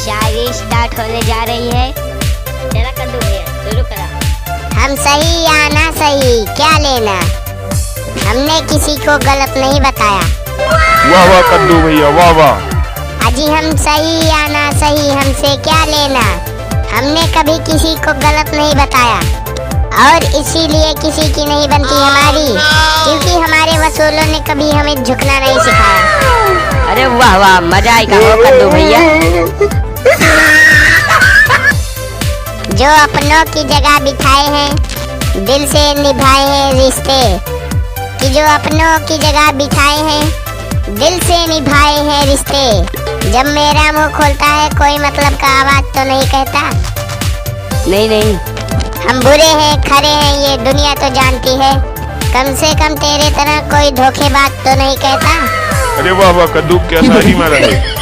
शायरी start होने जा रही है। चला कद्दू भैया शुरू करा। हम सही या ना सही क्या लेना, हमने किसी को गलत नहीं बताया। वाह वाह कद्दू भैया वाह वाह। अजी हम सही या ना सही हमसे क्या लेना, हमने कभी किसी को गलत नहीं बताया और इसीलिए किसी की नहीं बनती हमारी, क्योंकि हमारे वसूलों ने कभी हमें झुकना नहीं सिखाया। अरे वाह वाह मजा आएगा हो कद्दू भैया। जो अपनों की जगह बिठाए हैं, दिल से निभाए हैं रिश्ते, कि जो अपनों की जगह बिठाए हैं, दिल से निभाए हैं रिश्ते। जब मेरा मुंह खोलता है कोई मतलब का आवाज तो नहीं कहता। नहीं हम बुरे हैं खरे हैं ये दुनिया तो जानती है, कम से कम तेरे तरह कोई धोखेबाज तो नहीं कहता। अरे वाह वाह कद्दू क्या शायरी मारा है।